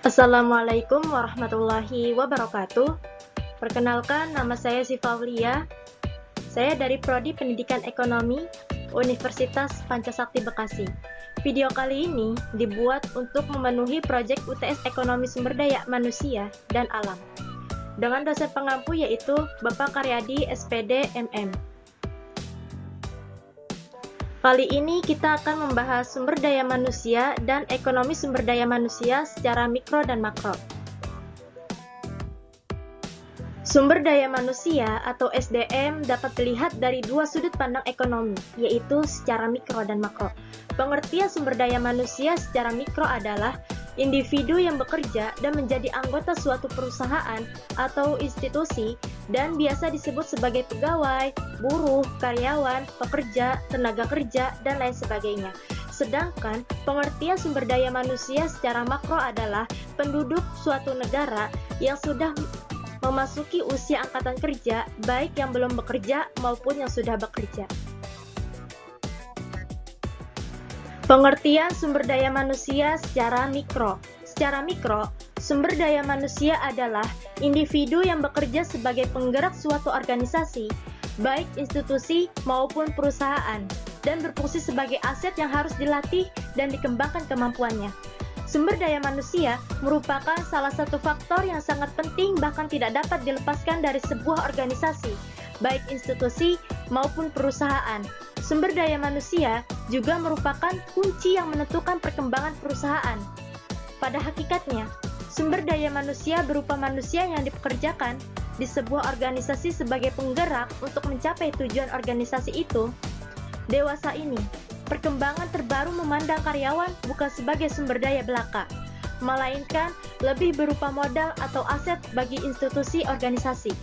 Assalamualaikum warahmatullahi wabarakatuh. Perkenalkan, nama saya Siva Aulia. Saya dari Prodi Pendidikan Ekonomi Universitas Pancasakti Bekasi. Video kali ini dibuat untuk memenuhi proyek UTS Ekonomi Sumber Daya Manusia dan Alam dengan dosen pengampu yaitu Bapak Karyadi SPD MM. Kali ini kita akan membahas sumber daya manusia dan ekonomi sumber daya manusia secara mikro dan makro. Sumber daya manusia atau SDM dapat dilihat dari dua sudut pandang ekonomi, yaitu secara mikro dan makro. Pengertian sumber daya manusia secara mikro adalah individu yang bekerja dan menjadi anggota suatu perusahaan atau institusi dan biasa disebut sebagai pegawai, buruh, karyawan, pekerja, tenaga kerja, dan lain sebagainya. Sedangkan pengertian sumber daya manusia secara makro adalah penduduk suatu negara yang sudah memasuki usia angkatan kerja, baik yang belum bekerja maupun yang sudah bekerja. Pengertian sumber daya manusia secara mikro. Secara mikro, sumber daya manusia adalah individu yang bekerja sebagai penggerak suatu organisasi, baik institusi maupun perusahaan, dan berfungsi sebagai aset yang harus dilatih dan dikembangkan kemampuannya. Sumber daya manusia merupakan salah satu faktor yang sangat penting bahkan tidak dapat dilepaskan dari sebuah organisasi, baik institusi maupun perusahaan. Sumber daya manusia juga merupakan kunci yang menentukan perkembangan perusahaan. Pada hakikatnya, sumber daya manusia berupa manusia yang dipekerjakan di sebuah organisasi sebagai penggerak untuk mencapai tujuan organisasi itu. Dewasa ini, perkembangan terbaru memandang karyawan bukan sebagai sumber daya belaka, melainkan lebih berupa modal atau aset bagi institusi organisasi.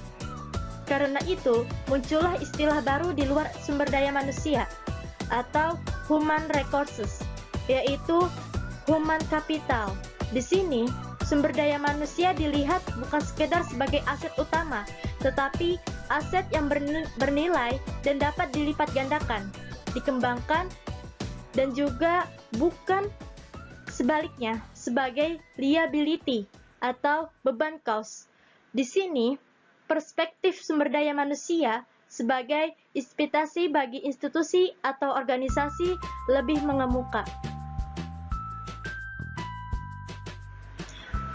Karena itu, muncullah istilah baru di luar sumber daya manusia, atau human resources, yaitu human capital. Di sini, sumber daya manusia dilihat bukan sekedar sebagai aset utama, tetapi aset yang bernilai dan dapat dilipat gandakan, dikembangkan, dan juga bukan sebaliknya sebagai liability atau beban cost. Di sini, perspektif sumber daya manusia sebagai ekspektasi bagi institusi atau organisasi lebih mengemuka.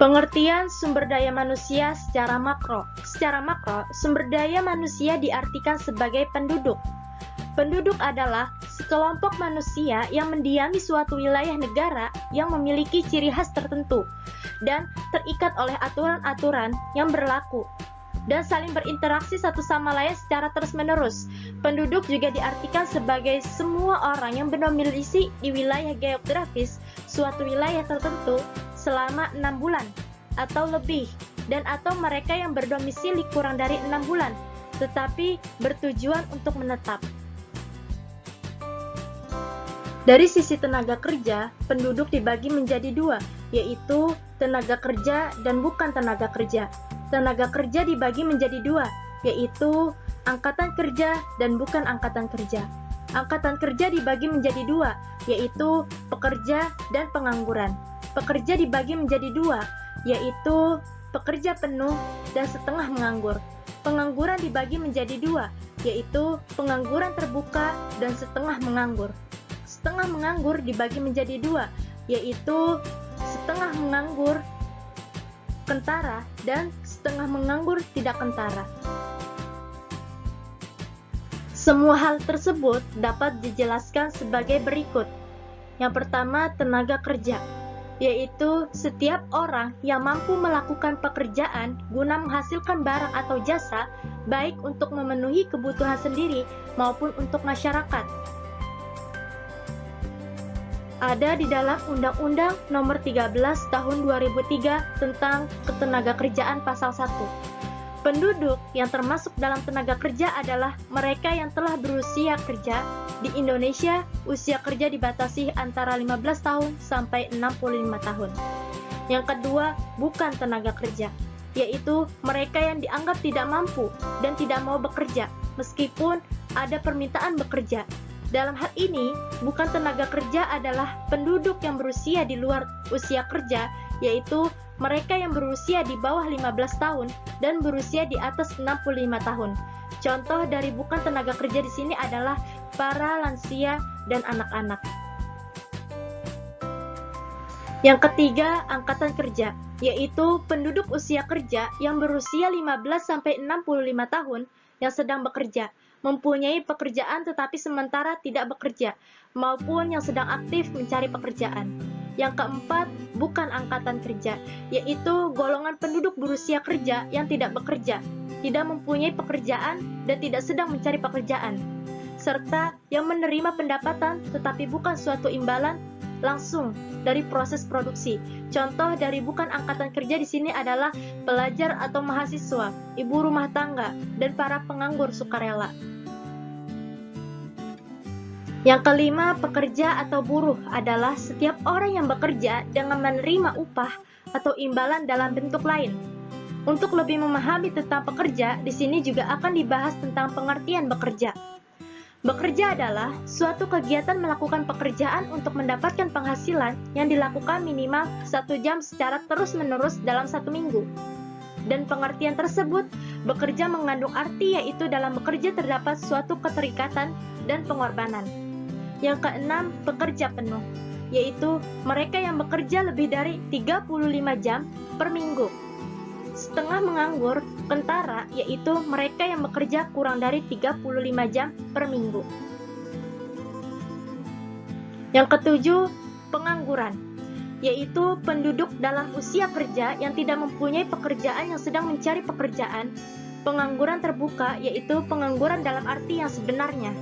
Pengertian sumber daya manusia secara makro. Secara makro, sumber daya manusia diartikan sebagai penduduk. Penduduk adalah sekelompok manusia yang mendiami suatu wilayah negara yang memiliki ciri khas tertentu dan terikat oleh aturan-aturan yang berlaku dan saling berinteraksi satu sama lain secara terus-menerus. Penduduk juga diartikan sebagai semua orang yang berdomisili di wilayah geografis suatu wilayah tertentu selama 6 bulan atau lebih, dan atau mereka yang berdomisili kurang dari 6 bulan, tetapi bertujuan untuk menetap. Dari sisi tenaga kerja, penduduk dibagi menjadi dua, yaitu tenaga kerja dan bukan tenaga kerja. Tenaga kerja dibagi menjadi dua, yaitu angkatan kerja dan bukan angkatan kerja. Angkatan kerja dibagi menjadi dua, yaitu pekerja dan pengangguran. Pekerja dibagi menjadi dua, yaitu pekerja penuh dan setengah menganggur. Pengangguran dibagi menjadi dua, yaitu pengangguran terbuka dan setengah menganggur. Setengah menganggur dibagi menjadi dua, yaitu setengah menganggur kentara dan setengah menganggur tidak kentara. Semua hal tersebut dapat dijelaskan sebagai berikut. Yang pertama, tenaga kerja, yaitu setiap orang yang mampu melakukan pekerjaan guna menghasilkan barang atau jasa, baik untuk memenuhi kebutuhan sendiri maupun untuk masyarakat. Ada di dalam Undang-Undang Nomor 13 Tahun 2003 tentang Ketenagakerjaan Pasal 1. Penduduk yang termasuk dalam tenaga kerja adalah mereka yang telah berusia kerja di Indonesia. Usia kerja dibatasi antara 15 tahun sampai 65 tahun. Yang kedua, bukan tenaga kerja, yaitu mereka yang dianggap tidak mampu dan tidak mau bekerja meskipun ada permintaan bekerja. Dalam hal ini, bukan tenaga kerja adalah penduduk yang berusia di luar usia kerja, yaitu mereka yang berusia di bawah 15 tahun dan berusia di atas 65 tahun. Contoh dari bukan tenaga kerja di sini adalah para lansia dan anak-anak. Yang ketiga, angkatan kerja, yaitu penduduk usia kerja yang berusia 15-65 tahun yang sedang bekerja, mempunyai pekerjaan tetapi sementara tidak bekerja, maupun yang sedang aktif mencari pekerjaan. Yang keempat, bukan angkatan kerja, yaitu golongan penduduk berusia kerja yang tidak bekerja, tidak mempunyai pekerjaan dan tidak sedang mencari pekerjaan, serta yang menerima pendapatan tetapi bukan suatu imbalan langsung dari proses produksi. Contoh dari bukan angkatan kerja di sini adalah pelajar atau mahasiswa, ibu rumah tangga, dan para penganggur sukarela. Yang kelima, pekerja atau buruh adalah setiap orang yang bekerja dengan menerima upah atau imbalan dalam bentuk lain. Untuk lebih memahami tentang pekerja, di sini juga akan dibahas tentang pengertian bekerja. Bekerja adalah suatu kegiatan melakukan pekerjaan untuk mendapatkan penghasilan yang dilakukan minimal 1 jam secara terus-menerus dalam 1 minggu. Dan pengertian tersebut, bekerja mengandung arti yaitu dalam bekerja terdapat suatu keterikatan dan pengorbanan. Yang keenam, pekerja penuh, yaitu mereka yang bekerja lebih dari 35 jam per minggu. Setengah menganggur, kentara, yaitu mereka yang bekerja kurang dari 35 jam per minggu. Yang ketujuh, pengangguran, yaitu penduduk dalam usia kerja yang tidak mempunyai pekerjaan yang sedang mencari pekerjaan. Pengangguran terbuka, yaitu pengangguran dalam arti yang sebenarnya.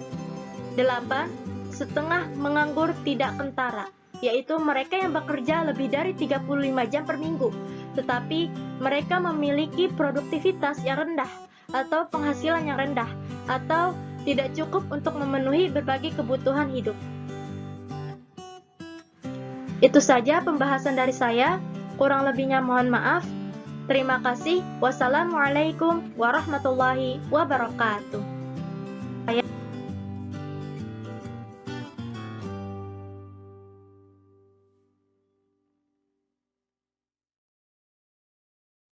8. Setengah menganggur tidak kentara, yaitu mereka yang bekerja lebih dari 35 jam per minggu, tetapi mereka memiliki produktivitas yang rendah, atau penghasilan yang rendah, atau tidak cukup untuk memenuhi berbagai kebutuhan hidup. Itu saja pembahasan dari saya, kurang lebihnya mohon maaf. Terima kasih. Wassalamualaikum warahmatullahi wabarakatuh.